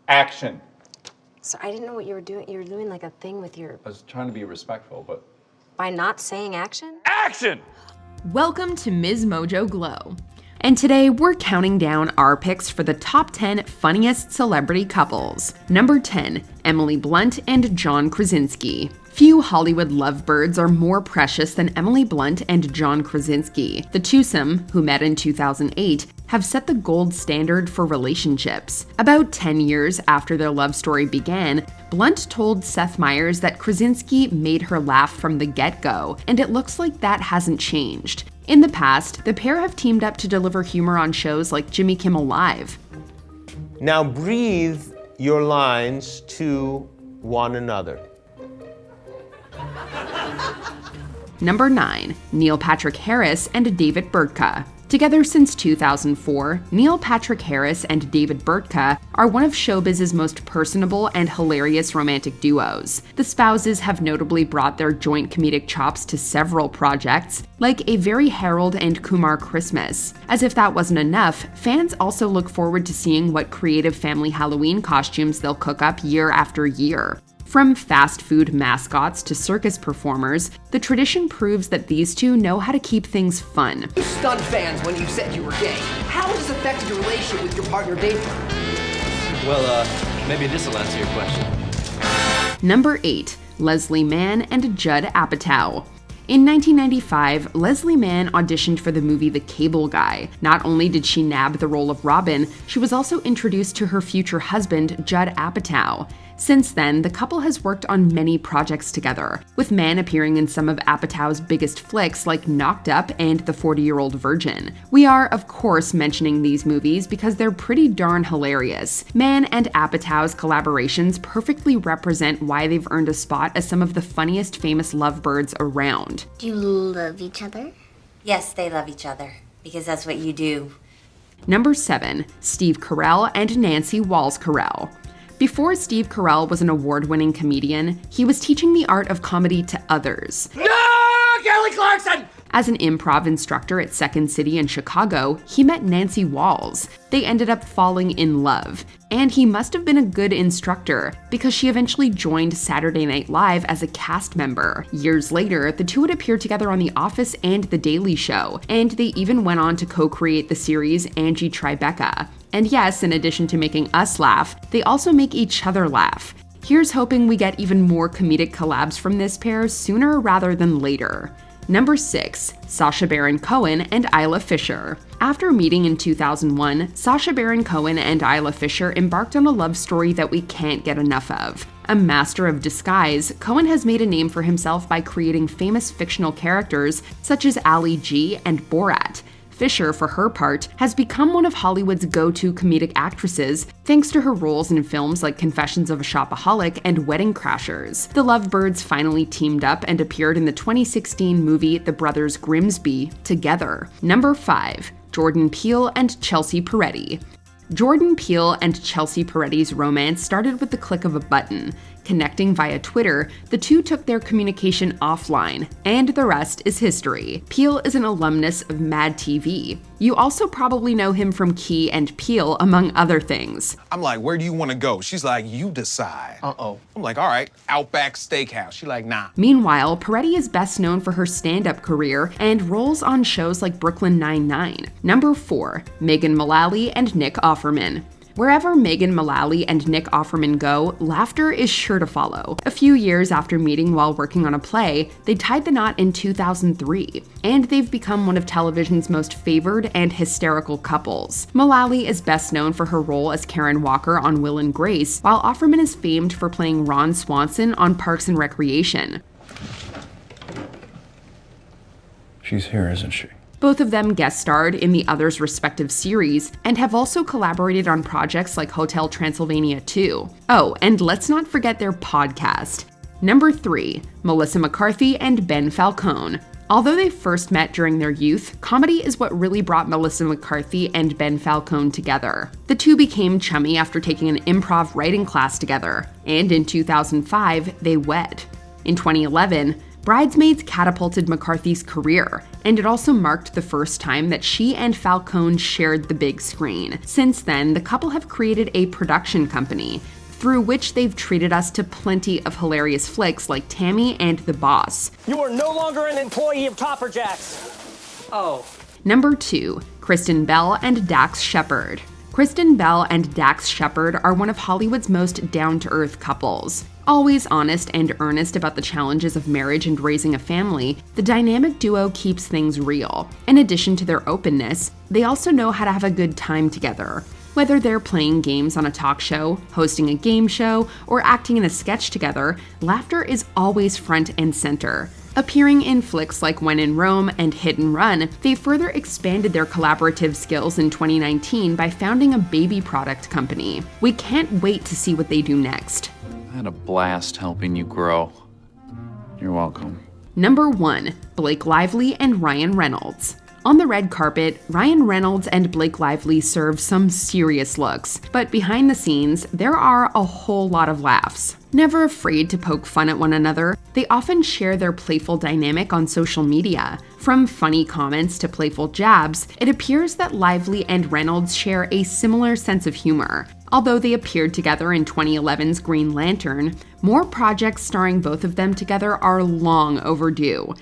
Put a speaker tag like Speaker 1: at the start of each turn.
Speaker 1: Action.
Speaker 2: So I didn't know what you were doing. You were doing like a thing with your...
Speaker 1: I was trying to be respectful, but...
Speaker 2: By not saying action?
Speaker 1: Action!
Speaker 3: Welcome to Ms. Mojo Glow. And today we're counting down our picks for the top 10 funniest celebrity couples. Number 10, Emily Blunt and John Krasinski. Few Hollywood lovebirds are more precious than Emily Blunt and John Krasinski. The twosome, who met in 2008, have set the gold standard for relationships. About 10 years after their love story began, Blunt told Seth Meyers that Krasinski made her laugh from the get-go, and it looks like that hasn't changed. In the past, the pair have teamed up to deliver humor on shows like Jimmy Kimmel Live.
Speaker 4: Now breathe your lines to one another.
Speaker 3: Number 9, Neil Patrick Harris and David Burtka. Together since 2004, Neil Patrick Harris and David Burtka are one of showbiz's most personable and hilarious romantic duos. The spouses have notably brought their joint comedic chops to several projects, like A Very Harold and Kumar Christmas. As if that wasn't enough, fans also look forward to seeing what creative family Halloween costumes they'll cook up year after year. From fast food mascots to circus performers, the tradition proves that these two know how to keep things fun.
Speaker 5: You stunned fans when you said you were gay. How has this affected your relationship with your partner, David?
Speaker 6: Well, maybe this will answer your question.
Speaker 3: Number 8, Leslie Mann and Judd Apatow. In 1995, Leslie Mann auditioned for the movie The Cable Guy. Not only did she nab the role of Robin, she was also introduced to her future husband, Judd Apatow. Since then, the couple has worked on many projects together, with Mann appearing in some of Apatow's biggest flicks like Knocked Up and The 40-Year-Old Virgin. We are, of course, mentioning these movies because they're pretty darn hilarious. Mann and Apatow's collaborations perfectly represent why they've earned a spot as some of the funniest famous lovebirds around.
Speaker 7: Do you love each other?
Speaker 8: Yes, they love each other, because that's what you do.
Speaker 3: Number 7, Steve Carell and Nancy Walls Carell. Before Steve Carell was an award-winning comedian, he was teaching the art of comedy to others.
Speaker 5: No, Kelly Clarkson!
Speaker 3: As an improv instructor at Second City in Chicago, he met Nancy Walls. They ended up falling in love. And he must have been a good instructor, because she eventually joined Saturday Night Live as a cast member. Years later, the two would appear together on The Office and The Daily Show, and they even went on to co-create the series Angie Tribeca. And yes, in addition to making us laugh, they also make each other laugh. Here's hoping we get even more comedic collabs from this pair sooner rather than later. Number 6, Sacha Baron Cohen and Isla Fisher. After meeting in 2001, Sacha Baron Cohen and Isla Fisher embarked on a love story that we can't get enough of. A master of disguise, Cohen has made a name for himself by creating famous fictional characters such as Ali G and Borat. Fisher, for her part, has become one of Hollywood's go-to comedic actresses thanks to her roles in films like Confessions of a Shopaholic and Wedding Crashers. The lovebirds finally teamed up and appeared in the 2016 movie The Brothers Grimsby together. Number 5, Jordan Peele and Chelsea Peretti. Jordan Peele and Chelsea Peretti's romance started with the click of a button. Connecting via Twitter, the two took their communication offline, and the rest is history. Peele is an alumnus of Mad TV. You also probably know him from Key and Peele, among other things.
Speaker 9: I'm like, where do you want to go? She's like, you decide. Uh-oh. I'm like, all right, Outback Steakhouse. She's like, nah.
Speaker 3: Meanwhile, Peretti is best known for her stand-up career and roles on shows like Brooklyn Nine-Nine. Number 4, Megan Mullally and Nick Offerman. Wherever Megan Mullally and Nick Offerman go, laughter is sure to follow. A few years after meeting while working on a play, they tied the knot in 2003, and they've become one of television's most favored and hysterical couples. Mullally is best known for her role as Karen Walker on Will and Grace, while Offerman is famed for playing Ron Swanson on Parks and Recreation.
Speaker 6: She's here, isn't she?
Speaker 3: Both of them guest starred in the other's respective series and have also collaborated on projects like Hotel Transylvania 2. Oh, and let's not forget their podcast. Number 3, Melissa McCarthy and Ben Falcone. Although they first met during their youth, comedy is what really brought Melissa McCarthy and Ben Falcone together. The two became chummy after taking an improv writing class together, and in 2005, they wed. In 2011, Bridesmaids catapulted McCarthy's career, and it also marked the first time that she and Falcone shared the big screen. Since then, the couple have created a production company, through which they've treated us to plenty of hilarious flicks like Tammy and The Boss.
Speaker 1: You are no longer an employee of Copper Jacks. Oh.
Speaker 3: Number 2, Kristen Bell and Dax Shepard. Kristen Bell and Dax Shepard are one of Hollywood's most down-to-earth couples. Always honest and earnest about the challenges of marriage and raising a family, the dynamic duo keeps things real. In addition to their openness, they also know how to have a good time together. Whether they're playing games on a talk show, hosting a game show, or acting in a sketch together, laughter is always front and center. Appearing in flicks like When in Rome and Hit and Run, they further expanded their collaborative skills in 2019 by founding a baby product company. We can't wait to see what they do next.
Speaker 7: I had a blast helping you grow. You're welcome.
Speaker 3: Number 1, Blake Lively and Ryan Reynolds. On the red carpet, Ryan Reynolds and Blake Lively serve some serious looks, but behind the scenes, there are a whole lot of laughs. Never afraid to poke fun at one another, they often share their playful dynamic on social media. From funny comments to playful jabs, it appears that Lively and Reynolds share a similar sense of humor. Although they appeared together in 2011's Green Lantern, more projects starring both of them together are long overdue.